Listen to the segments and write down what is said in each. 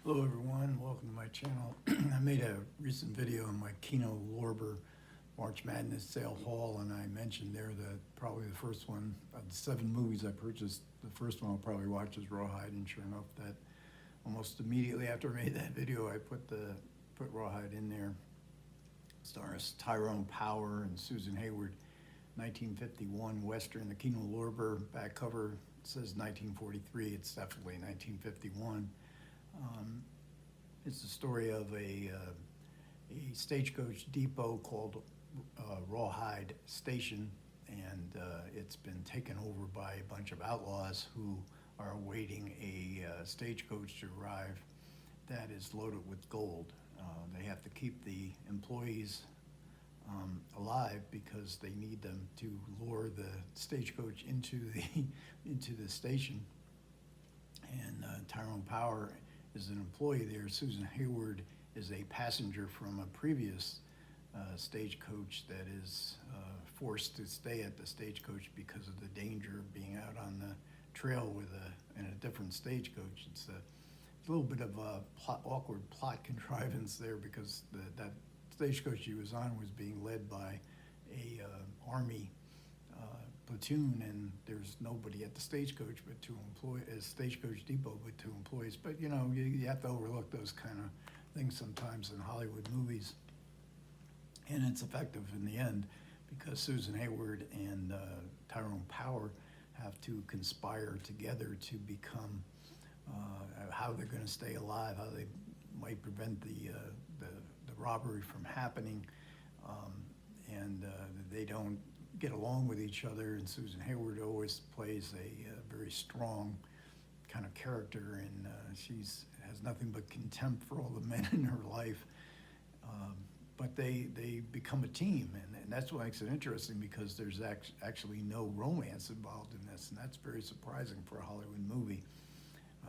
Hello everyone, welcome to my channel. I made a recent video on my Kino Lorber March Madness sale haul, and I mentioned there that probably the first one of the 7 movies I purchased, the first one I'll probably watch is Rawhide, and sure enough that almost immediately after I made that video I put Rawhide in there. It stars Tyrone Power and Susan Hayward, 1951 Western. The Kino Lorber back cover says 1943, it's definitely 1951. It's the story of a stagecoach depot called Rawhide Station, and it's been taken over by a bunch of outlaws who are awaiting a stagecoach to arrive that is loaded with gold. They have to keep the employees alive because they need them to lure the stagecoach into the station. And Tyrone Power is an employee there. Susan Hayward is a passenger from a previous stagecoach that is forced to stay at the stagecoach because of the danger of being out on the trail in a different stagecoach. It's a little bit of a awkward plot contrivance there because that stagecoach she was on was being led by a army platoon, and there's nobody at the stagecoach but stagecoach depot but 2 employees. But you know, you have to overlook those kind of things sometimes in Hollywood movies, and it's effective in the end because Susan Hayward and Tyrone Power have to conspire together to become how they're going to stay alive, how they might prevent the robbery from happening, and they don't get along with each other. And Susan Hayward always plays a very strong kind of character, and has nothing but contempt for all the men in her life. But they become a team, and that's what makes it interesting because there's actually no romance involved in this, and that's very surprising for a Hollywood movie.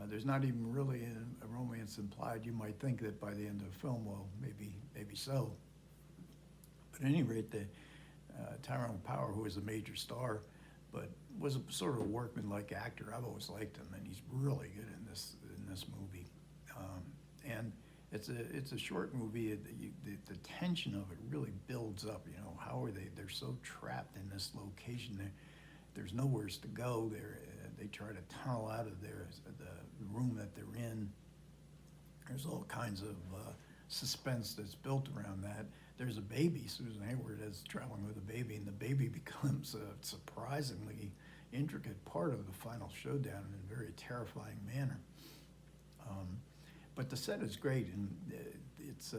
There's not even really a romance implied. You might think that by the end of the film, well, maybe so. But at any rate, Tyrone Power, who is a major star, but was a sort of a workman-like actor. I've always liked him, and he's really good in this movie. And it's a short movie. The tension of it really builds up. You know, how are they? They're so trapped in this location. There's nowhere to go. They try to tunnel out of the room that they're in. There's all kinds of suspense that's built around that. There's a baby. Susan Hayward is traveling with a baby, and the baby becomes a surprisingly intricate part of the final showdown in a very terrifying manner. But the set is great, and it's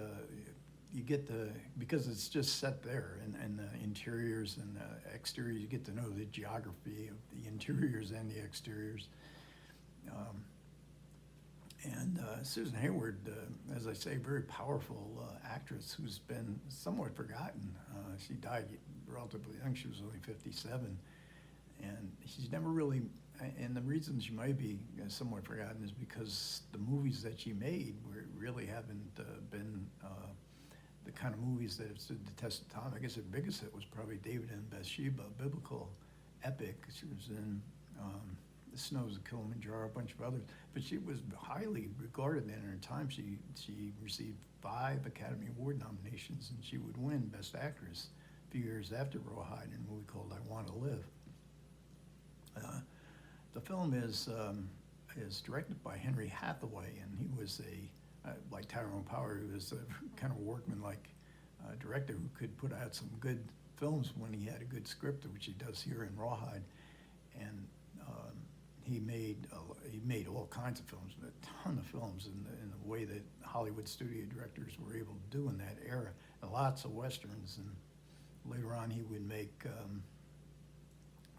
you get because it's just set there, and the interiors and the exteriors, you get to know the geography of the interiors and the exteriors. And Susan Hayward, as I say, very powerful actress who's been somewhat forgotten. She died relatively young. She was only 57. And she's never really, and the reason she might be somewhat forgotten is because the movies that she made really haven't been the kind of movies that have stood the test of time. I guess her biggest hit was probably David and Bathsheba, a biblical epic. She was in The Snows of Kilimanjaro, a bunch of others, but she was highly regarded in her time. She received 5 Academy Award nominations, and she would win Best Actress a few years after Rawhide in a movie called I Want to Live. The film is directed by Henry Hathaway, and he was like Tyrone Power, who was a kind of workman-like director who could put out some good films when he had a good script, which he does here in Rawhide. And he made all kinds of films, a ton of films in the way that Hollywood studio directors were able to do in that era, and lots of westerns. And later on, he would make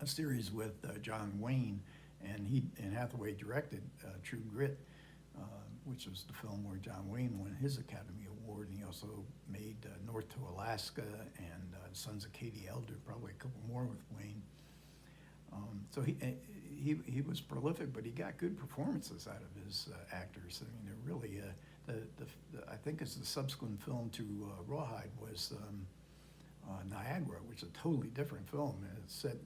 a series with John Wayne, and Hathaway directed True Grit, which was the film where John Wayne won his Academy Award. And he also made North to Alaska and Sons of Katie Elder, probably a couple more with Wayne. So he was prolific, but he got good performances out of his actors. I mean, they're really I think it's the subsequent film to Rawhide was Niagara, which is a totally different film, and it's set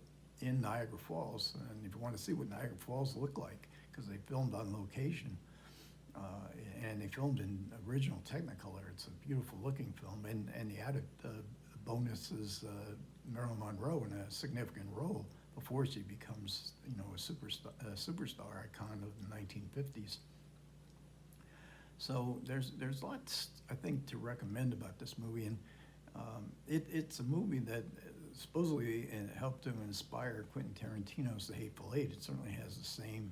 in Niagara Falls. And if you want to see what Niagara Falls look like, because they filmed on location, and and they filmed in original Technicolor. It's a beautiful looking film, and the added bonus is Marilyn Monroe in a significant role before she becomes, you know, a superstar icon of the 1950s. So there's lots, I think, to recommend about this movie, and it's a movie that supposedly helped to inspire Quentin Tarantino's The Hateful Eight. It certainly has the same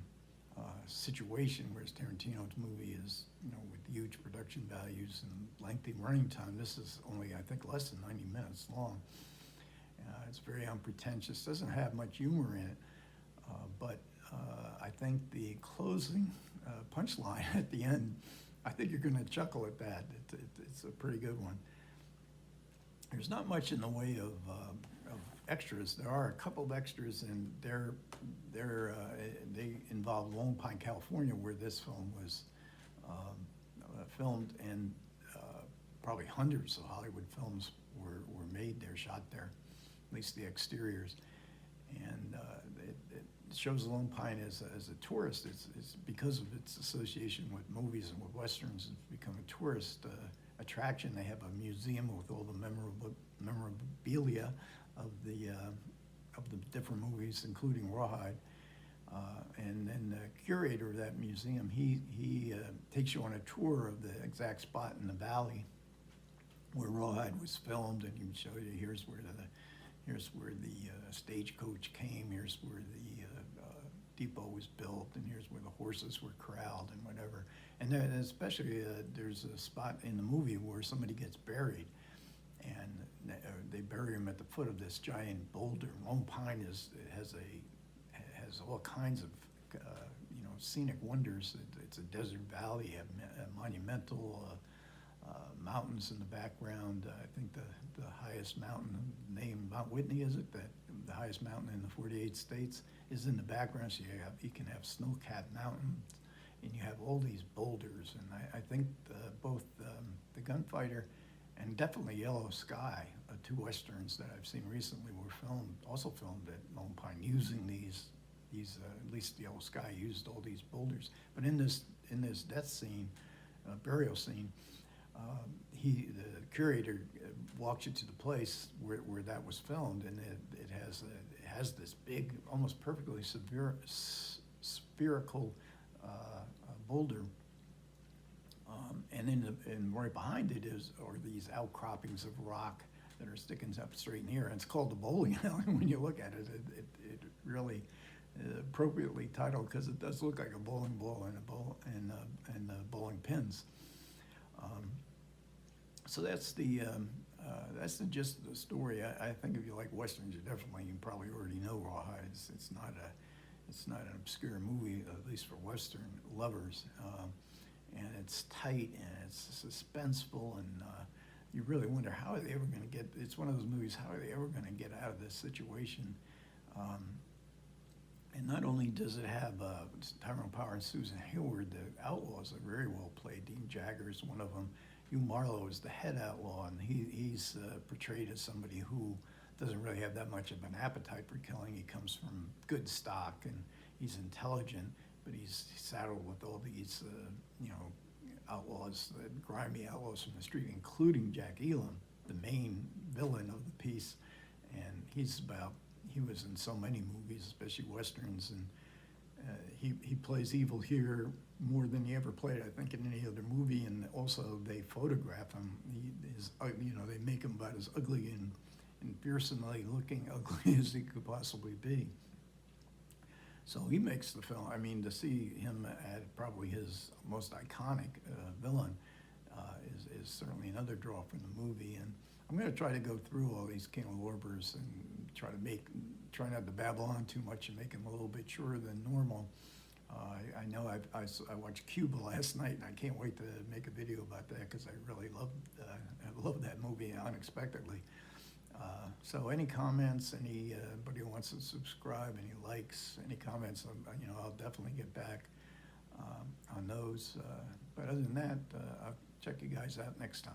situation, whereas Tarantino's movie is, you know, with huge production values and lengthy running time. This is only, I think, less than 90 minutes long. It's very unpretentious, doesn't have much humor in it, but I think the closing punchline at the end, I think you're going to chuckle at that. It's a pretty good one. There's not much in the way of extras. There are a couple of extras, and they involve Lone Pine, California, where this film was filmed, and probably hundreds of Hollywood films were made there, shot there, at least the exteriors. And it shows Lone Pine as a tourist. It's because of its association with movies and with westerns. It's become a tourist attraction. They have a museum with all the memorabilia of the different movies, including Rawhide. And then the curator of that museum, he takes you on a tour of the exact spot in the valley where Rawhide was filmed, and he would show you here's where the stagecoach came, here's where the depot was built, and here's where the horses were corralled and whatever. And then especially there's a spot in the movie where somebody gets buried, and they bury him at the foot of this giant boulder. Lone Pine has all kinds of scenic wonders. It's a desert valley, you have monumental mountains in the background. I think the highest mountain named Mount Whitney, is it? That the highest mountain in the 48 states is in the background. So you can have snow-capped mountains, and you have all these boulders. And I think both The Gunfighter and definitely Yellow Sky, two westerns that I've seen recently, were also filmed at Lone Pine, using these at least Yellow Sky used all these boulders. But in this death scene, burial scene, the curator walks you to the place where that was filmed, and it has this big, almost perfectly spherical boulder, and right behind it are these outcroppings of rock that are sticking up straight in the air. And it's called the bowling alley. When you look at it, it really appropriately titled, because it does look like a bowling ball and bowling pins. So that's the gist of the story. I think if you like westerns, you probably already know Rawhide. It's not an obscure movie, at least for western lovers. And it's tight, and it's suspenseful, and you really wonder, how are they ever going to get? It's one of those movies. How are they ever going to get out of this situation? And not only does it have Tyrone Power and Susan Hayward, the outlaws are very well played. Dean Jagger is one of them. Hugh Marlowe is the head outlaw, and he's portrayed as somebody who doesn't really have that much of an appetite for killing. He comes from good stock, and he's intelligent, but he's saddled with all these, outlaws, grimy outlaws from the street, including Jack Elam, the main villain of the piece. And he was in so many movies, especially westerns, and he plays evil here more than he ever played, I think, in any other movie. And also they photograph him. They make him about as ugly and fearsomely looking ugly as he could possibly be. So he makes the film. I mean, to see him at probably his most iconic villain is certainly another draw from the movie. And I'm going to try to go through all these Kino Lorbers and try not to babble on too much and make them a little bit shorter than normal. I know I watched Cuba last night, and I can't wait to make a video about that, because I really love that movie unexpectedly. So any comments, anybody who wants to subscribe, any likes, any comments, I'll definitely get back on those. But other than that, I'll check you guys out next time.